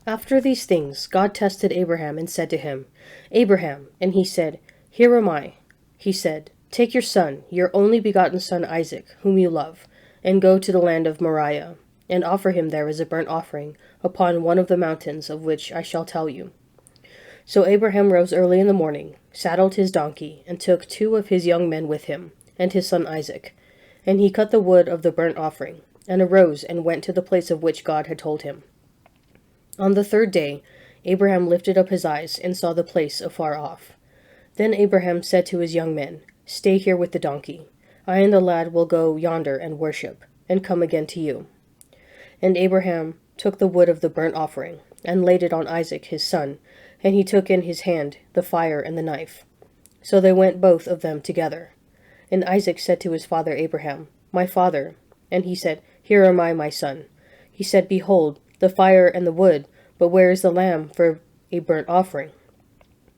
After these things, God tested Abraham and said to him, Abraham, and he said, Here am I. He said, Take your son, your only begotten son Isaac, whom you love, and go to the land of Moriah, and offer him there as a burnt offering upon one of the mountains of which I shall tell you. So Abraham rose early in the morning, saddled his donkey, and took 2 of his young men with him, and his son Isaac. And he cut the wood of the burnt offering, and arose and went to the place of which God had told him. On the 3rd day, Abraham lifted up his eyes and saw the place afar off. Then Abraham said to his young men, Stay here with the donkey. I and the lad will go yonder and worship, and come again to you. And Abraham took the wood of the burnt offering, and laid it on Isaac his son, and he took in his hand the fire and the knife. So they went both of them together. And Isaac said to his father Abraham, My father. And he said, Here am I, my son. He said, Behold, the fire and the wood, but where is the lamb for a burnt offering?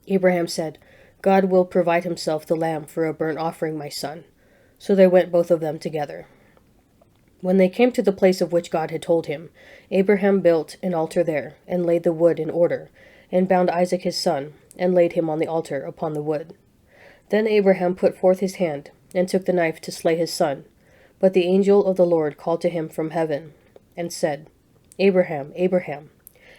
Abraham said, God will provide himself the lamb for a burnt offering, my son. So they went both of them together. When they came to the place of which God had told him, Abraham built an altar there, and laid the wood in order, and bound Isaac his son, and laid him on the altar upon the wood. Then Abraham put forth his hand, and took the knife to slay his son. But the angel of the Lord called to him from heaven, and said, Abraham, Abraham.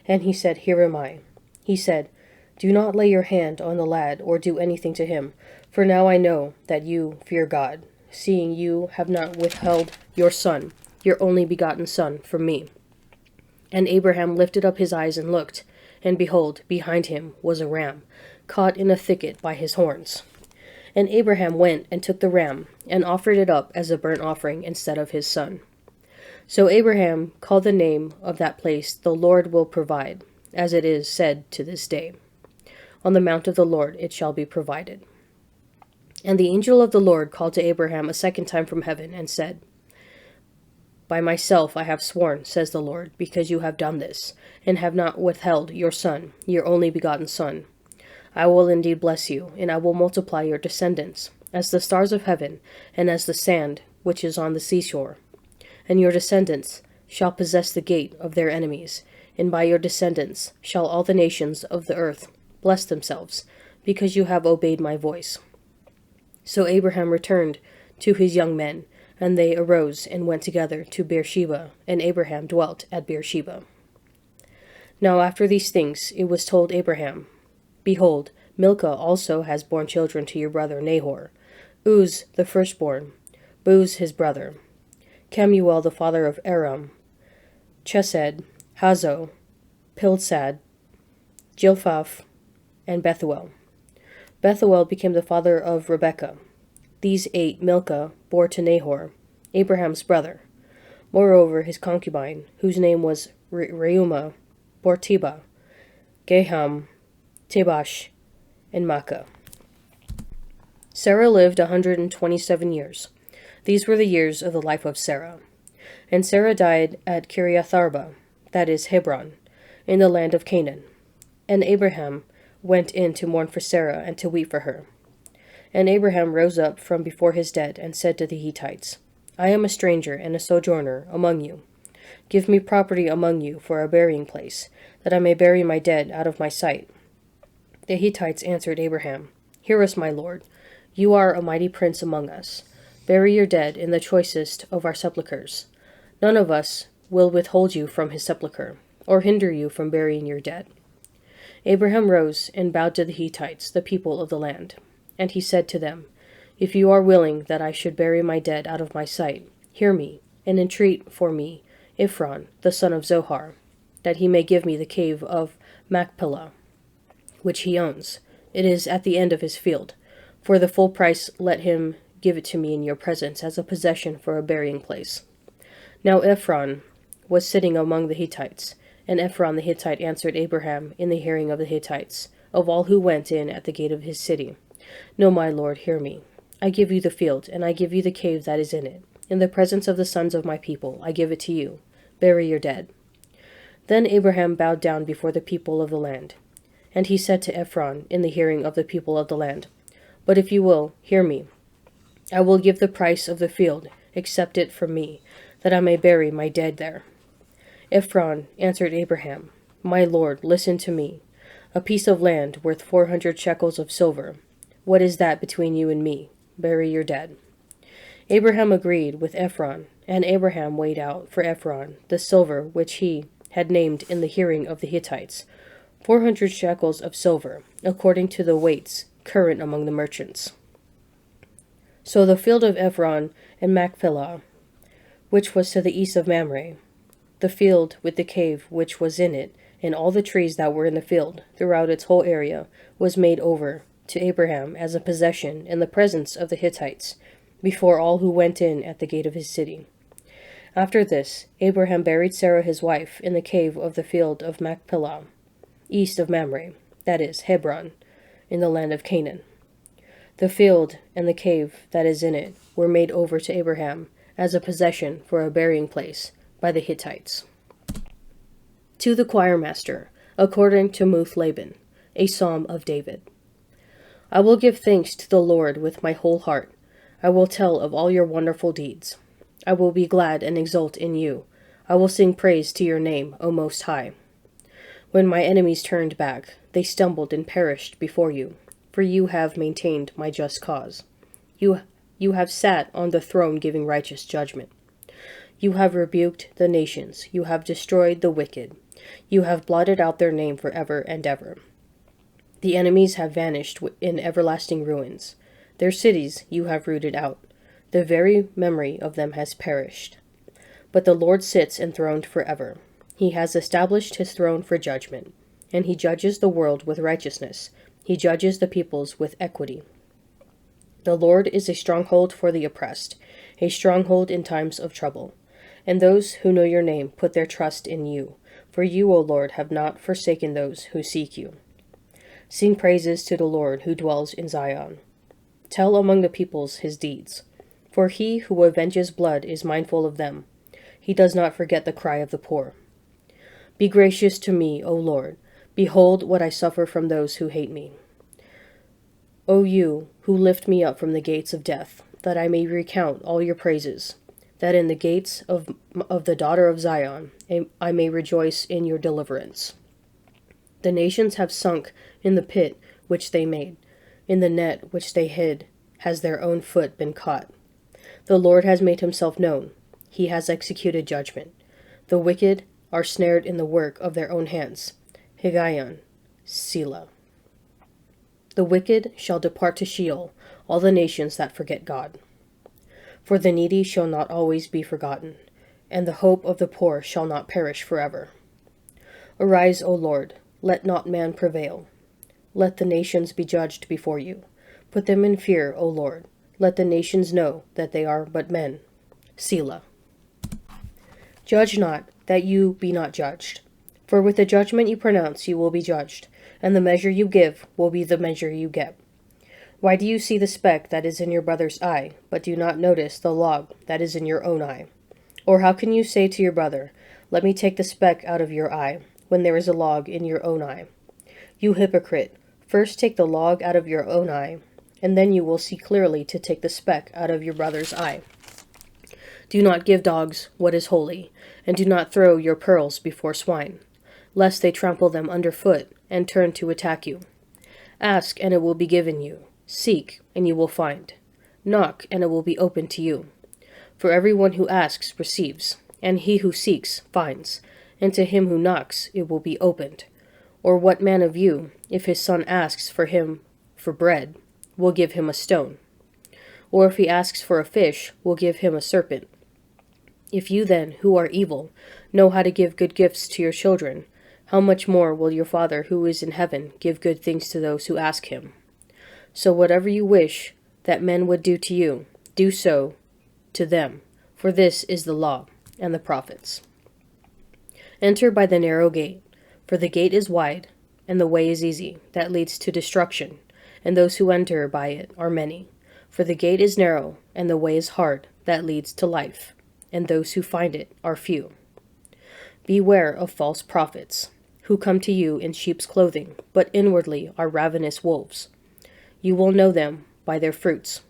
And he said, Here am I. He said, Do not lay your hand on the lad, or do anything to him, for now I know that you fear God, seeing you have not withheld your son, your only begotten son, from me. And Abraham lifted up his eyes and looked, and behold, behind him was a ram, caught in a thicket by his horns. And Abraham went and took the ram, and offered it up as a burnt offering instead of his son. So Abraham called the name of that place, The Lord will provide, as it is said to this day. On the mount of the Lord it shall be provided. And the angel of the Lord called to Abraham a second time from heaven, and said, By myself I have sworn, says the Lord, because you have done this, and have not withheld your son, your only begotten son. I will indeed bless you, and I will multiply your descendants, as the stars of heaven, and as the sand which is on the seashore. And your descendants shall possess the gate of their enemies, and by your descendants shall all the nations of the earth bless themselves, because you have obeyed my voice. So Abraham returned to his young men, and they arose and went together to Beersheba, and Abraham dwelt at Beersheba. Now after these things it was told Abraham, Behold, Milcah also has borne children to your brother Nahor, Uz the firstborn, Buz his brother, Kemuel the father of Aram, Chesed, Hazo, Pilsad, Jilphaph, and Bethuel. Bethuel became the father of Rebekah. These 8 Milcah bore to Nahor, Abraham's brother. Moreover, his concubine, whose name was Reumah, bore Tebah, Gaham, Tebash, and Makkah. Sarah lived 127 years. These were the years of the life of Sarah. And Sarah died at Kiriatharba, that is Hebron, in the land of Canaan. And Abraham went in to mourn for Sarah and to weep for her. And Abraham rose up from before his dead and said to the Hittites, I am a stranger and a sojourner among you. Give me property among you for a burying place, that I may bury my dead out of my sight. The Hittites answered Abraham, Hear us, my lord. You are a mighty prince among us. Bury your dead in the choicest of our sepulchres. None of us will withhold you from his sepulchre, or hinder you from burying your dead. Abraham rose and bowed to the Hittites, the people of the land. And he said to them, If you are willing that I should bury my dead out of my sight, hear me, and entreat for me Ephron, the son of Zohar, that he may give me the cave of Machpelah, which he owns. It is at the end of his field. For the full price let him give it to me in your presence as a possession for a burying place. Now Ephron was sitting among the Hittites, and Ephron the Hittite answered Abraham in the hearing of the Hittites, of all who went in at the gate of his city, No, my lord, hear me. I give you the field, and I give you the cave that is in it. In the presence of the sons of my people, I give it to you. Bury your dead. Then Abraham bowed down before the people of the land. And he said to Ephron in the hearing of the people of the land, But if you will, hear me. I will give the price of the field, accept it from me, that I may bury my dead there. Ephron answered Abraham, My lord, listen to me. A piece of land worth 400 shekels of silver. What is that between you and me? Bury your dead." Abraham agreed with Ephron, and Abraham weighed out for Ephron the silver which he had named in the hearing of the Hittites, 400 shekels of silver, according to the weights current among the merchants. So the field of Ephron and Machpelah, which was to the east of Mamre, the field with the cave which was in it, and all the trees that were in the field throughout its whole area, was made over to Abraham as a possession in the presence of the Hittites, before all who went in at the gate of his city. After this, Abraham buried Sarah his wife in the cave of the field of Machpelah, east of Mamre, that is, Hebron, in the land of Canaan. The field and the cave that is in it were made over to Abraham as a possession for a burying place by the Hittites. To the choirmaster, according to Muth Laban, a psalm of David. I will give thanks to the Lord with my whole heart. I will tell of all your wonderful deeds. I will be glad and exult in you. I will sing praise to your name, O Most High. When my enemies turned back, they stumbled and perished before you, for you have maintained my just cause. You have sat on the throne giving righteous judgment. You have rebuked the nations. You have destroyed the wicked. You have blotted out their name forever and ever. The enemies have vanished in everlasting ruins. Their cities you have rooted out. The very memory of them has perished. But the Lord sits enthroned forever. He has established his throne for judgment, and he judges the world with righteousness. He judges the peoples with equity. The Lord is a stronghold for the oppressed, a stronghold in times of trouble. And those who know your name put their trust in you, for you, O Lord, have not forsaken those who seek you. Sing praises to the Lord who dwells in Zion. Tell among the peoples his deeds. For he who avenges blood is mindful of them. He does not forget the cry of the poor. Be gracious to me, O Lord. Behold what I suffer from those who hate me. O you who lift me up from the gates of death, that I may recount all your praises, that in the gates of the daughter of Zion I may rejoice in your deliverance. The nations have sunk in the pit which they made. In the net which they hid has their own foot been caught. The Lord has made himself known. He has executed judgment. The wicked are snared in the work of their own hands. Higgaion, Selah. The wicked shall depart to Sheol, all the nations that forget God. For the needy shall not always be forgotten, and the hope of the poor shall not perish forever. Arise, O Lord, let not man prevail. Let the nations be judged before you. Put them in fear, O Lord. Let the nations know that they are but men. Selah. Judge not, that you be not judged. For with the judgment you pronounce you will be judged, and the measure you give will be the measure you get. Why do you see the speck that is in your brother's eye, but do not notice the log that is in your own eye? Or how can you say to your brother, let me take the speck out of your eye, when there is a log in your own eye? You hypocrite, first take the log out of your own eye, and then you will see clearly to take the speck out of your brother's eye. Do not give dogs what is holy, and do not throw your pearls before swine, lest they trample them underfoot and turn to attack you. Ask, and it will be given you. Seek, and you will find. Knock, and it will be opened to you. For everyone who asks receives, and he who seeks finds, and to him who knocks it will be opened. Or what man of you, if his son asks for him for bread, will give him a stone? Or if he asks for a fish, will give him a serpent? If you then, who are evil, know how to give good gifts to your children, how much more will your Father who is in heaven give good things to those who ask him? So whatever you wish that men would do to you, do so to them, for this is the law and the prophets. Enter by the narrow gate, for the gate is wide, and the way is easy, that leads to destruction, and those who enter by it are many. For the gate is narrow, and the way is hard, that leads to life, and those who find it are few. Beware of false prophets, who come to you in sheep's clothing, but inwardly are ravenous wolves. You will know them by their fruits.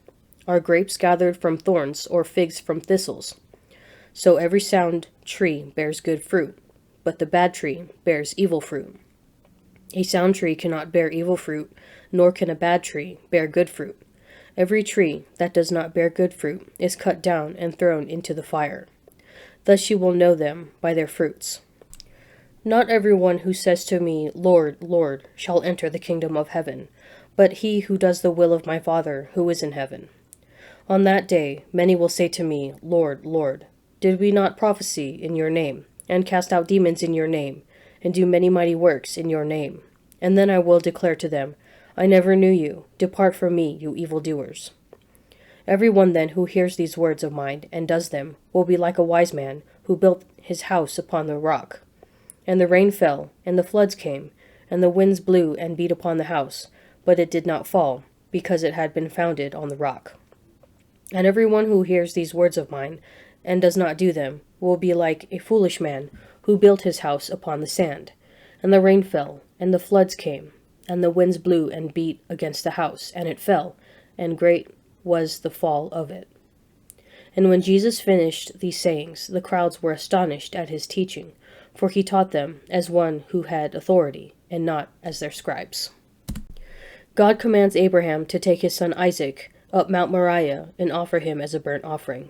Are grapes gathered from thorns, or figs from thistles? So every sound tree bears good fruit, but the bad tree bears evil fruit. A sound tree cannot bear evil fruit, nor can a bad tree bear good fruit. Every tree that does not bear good fruit is cut down and thrown into the fire. Thus you will know them by their fruits. Not everyone who says to me, Lord, Lord, shall enter the kingdom of heaven, but he who does the will of my Father who is in heaven. On that day many will say to me, Lord, Lord, did we not prophesy in your name, and cast out demons in your name, and do many mighty works in your name? And then I will declare to them, I never knew you. Depart from me, you evildoers. Everyone then who hears these words of mine and does them will be like a wise man who built his house upon the rock. And the rain fell, and the floods came, and the winds blew and beat upon the house, but it did not fall, because it had been founded on the rock. And everyone who hears these words of mine and does not do them will be like a foolish man who built his house upon the sand. And the rain fell, and the floods came, and the winds blew and beat against the house, and it fell, and great was the fall of it. And when Jesus finished these sayings, the crowds were astonished at his teaching, for he taught them as one who had authority, and not as their scribes. God commands Abraham to take his son Isaac up Mount Moriah and offer him as a burnt offering.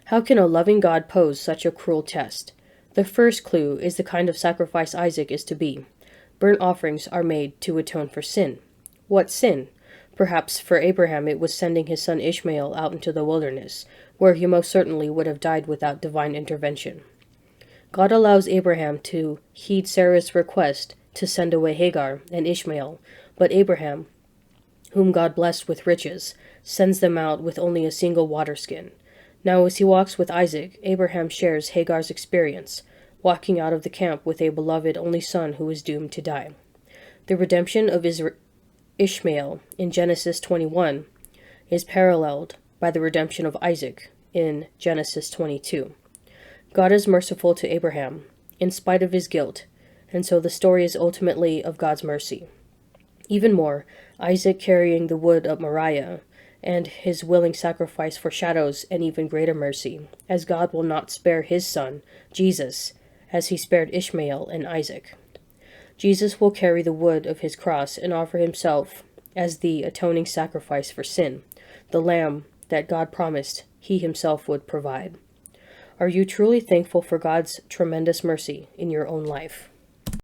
How can a loving God pose such a cruel test? The first clue is the kind of sacrifice Isaac is to be. Burnt offerings are made to atone for sin. What sin? Perhaps for Abraham it was sending his son Ishmael out into the wilderness, where he most certainly would have died without divine intervention. God allows Abraham to heed Sarah's request to send away Hagar and Ishmael, but Abraham, whom God blessed with riches, sends them out with only a single water skin. Now as he walks with Isaac, Abraham shares Hagar's experience, walking out of the camp with a beloved only son who is doomed to die. The redemption of Ishmael in Genesis 21 is paralleled by the redemption of Isaac in Genesis 22. God is merciful to Abraham, in spite of his guilt, and so the story is ultimately of God's mercy. Even more, Isaac carrying the wood up Moriah, and his willing sacrifice foreshadows an even greater mercy, as God will not spare his son, Jesus, as he spared Ishmael and Isaac. Jesus will carry the wood of his cross and offer himself as the atoning sacrifice for sin, the lamb that God promised he himself would provide. Are you truly thankful for God's tremendous mercy in your own life?